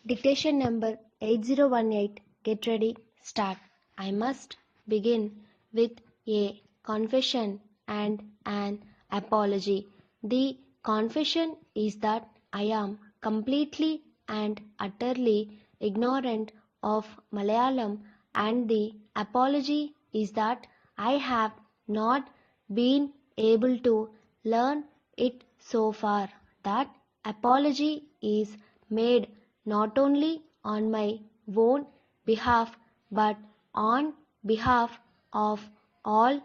Dictation number 8018. Get ready, start. I must begin with a confession and an apology. The confession is that I am completely and utterly ignorant of Malayalam, and the apology is that I have not been able to learn it so far. That apology is made not only on my own behalf but on behalf of all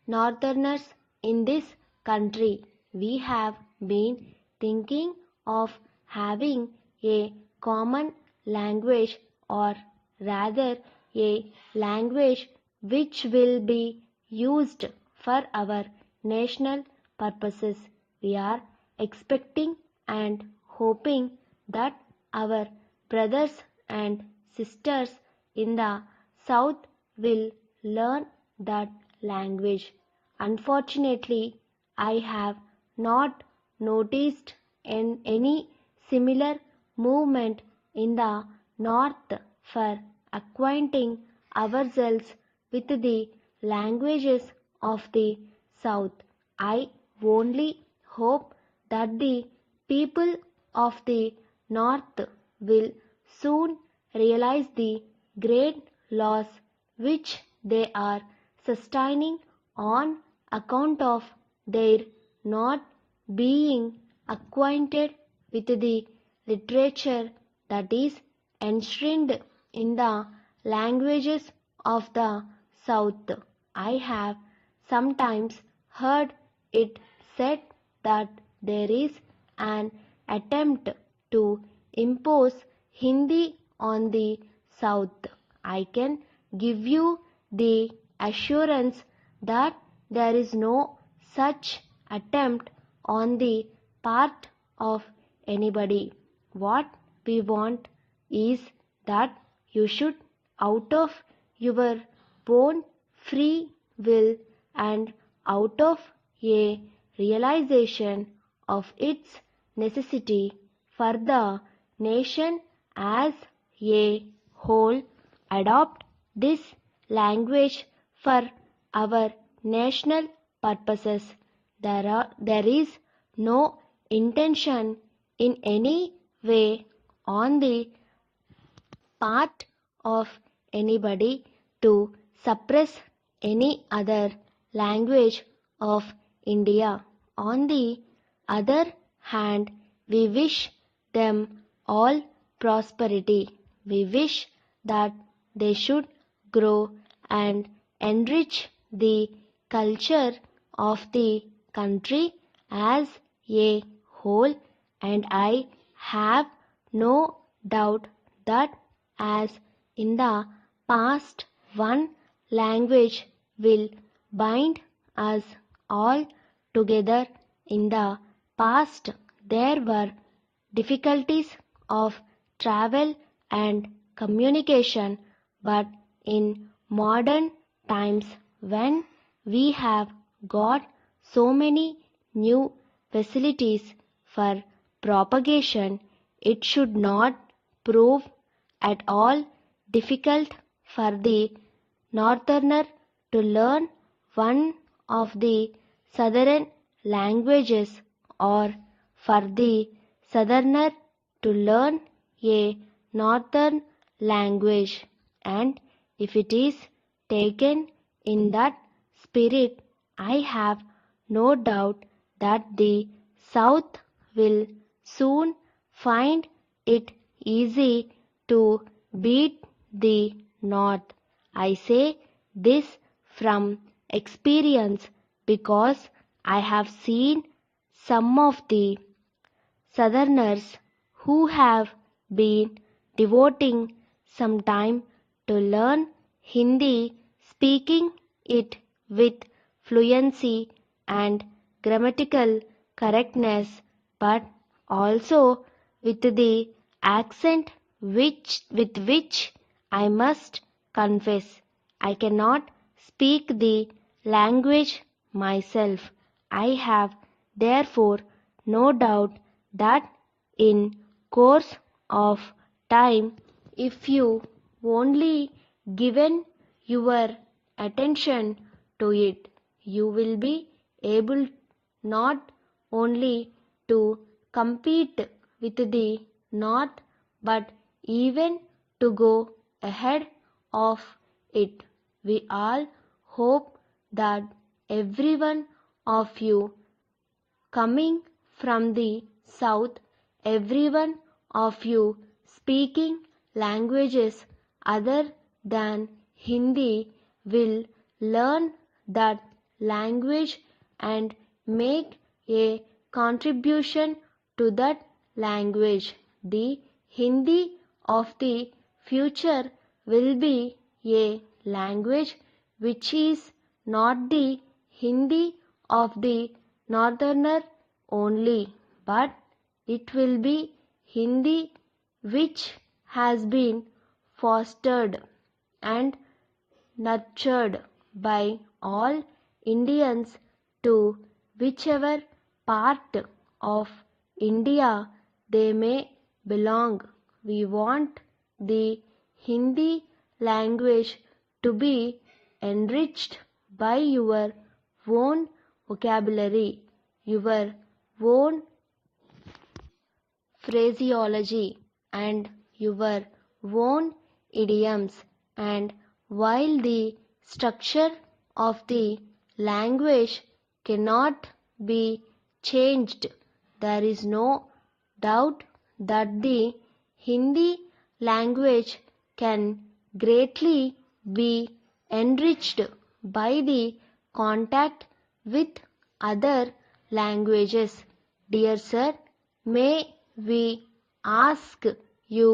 northerners in this country. We have been thinking of having a common language, or rather a language which will be used for our national purposes. We are expecting and hoping that our brothers and sisters in the south will learn that language. Unfortunately, I have not noticed any similar movement in the north for acquainting ourselves with the languages of the south. I only hope that the people of the north will soon realize the great loss which they are sustaining on account of their not being acquainted with the literature that is enshrined in the languages of the south. I have sometimes heard it said that there is an attempt to impose Hindi on the south. I can give you the assurance that there is no such attempt on the part of anybody. What we want is that you should, out of your own free will and out of a realization of its necessity for the nation as a whole, adopt this language for our national purposes. There is no intention in any way on the part of anybody to suppress any other language of India. On the other hand, we wish them all prosperity. We wish that they should grow and enrich the culture of the country as a whole, and I have no doubt that as in the past, one language will bind us all together. In the past, there were difficulties of travel and communication, but in modern times, when we have got so many new facilities for propagation, it should not prove at all difficult for the northerner to learn one of the southern languages, or for the southerner to learn a northern language. And if it is taken in that spirit, I have no doubt that the south will soon find it easy to beat the north. I say this from experience because I have seen some of the southerners who have been devoting some time to learn Hindi, speaking it with fluency and grammatical correctness, but also with the accent with which I must confess I cannot speak the language myself. I have therefore no doubt that in course of time if you only given your attention to it. You will be able not only to compete with the North but even to go ahead of it. We all hope that every one of you coming from the South, every one of you speaking languages other than Hindi will learn that language and make a contribution to that language. The Hindi of the future will be a language which is not the Hindi of the northerner only, but it will be Hindi which has been fostered and nurtured by all Indians to whichever part of India they may belong. We want the Hindi language to be enriched by your own vocabulary, your own phraseology, and your own idioms. And while the structure of the language cannot be changed, there is no doubt that the Hindi language can greatly be enriched by the contact with other languages. Dear sir, may we ask you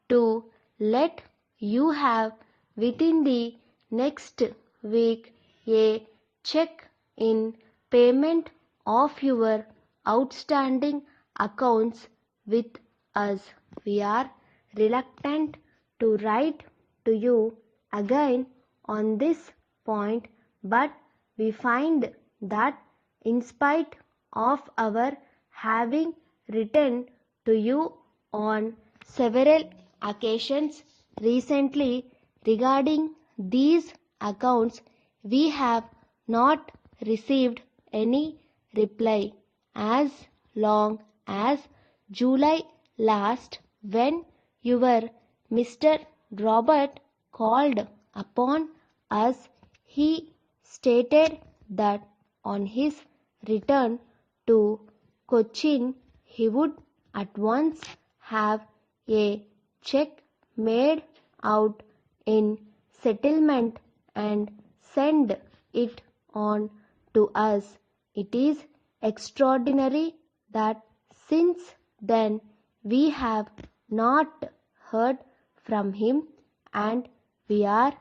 to let you have within the next week a check in payment of your outstanding accounts with us. We are reluctant to write to you again on this point, but we find that in spite of our having written to you on several occasions recently regarding these accounts, we have not received any reply as long as July last, when your Mr. Robert called upon us. He stated that on his return to Cochin he would at once have a check made out in settlement and send it on to us. It is extraordinary that since then we have not heard from him, and we are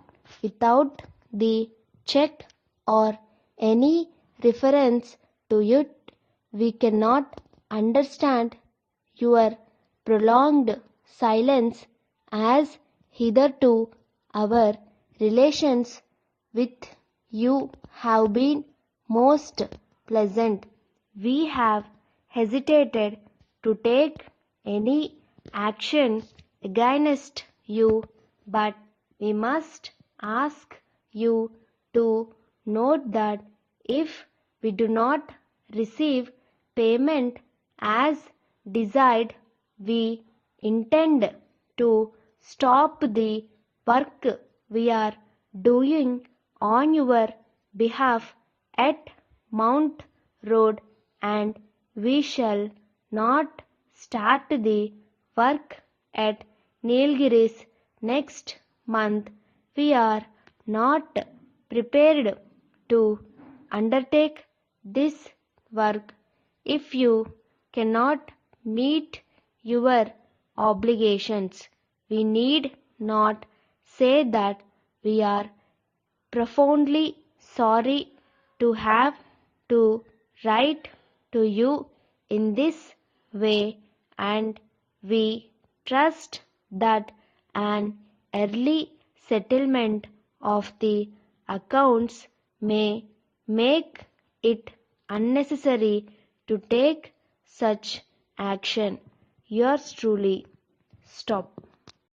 without the check or any reference to it. We cannot understand your prolonged silence, as hitherto our relations with you have been most pleasant. We have hesitated to take any action against you, but we must ask you to note that if we do not receive payment as desired, we intend to stop the work we are doing on your behalf at Mount Road, and we shall not start the work at Nilgiris next month. We are not prepared to undertake this work if you cannot meet your obligations. We need not say that we are profoundly sorry to have to write to you in this way, and we trust that an early settlement of the accounts may make it unnecessary to take such action. Yours truly, Stop.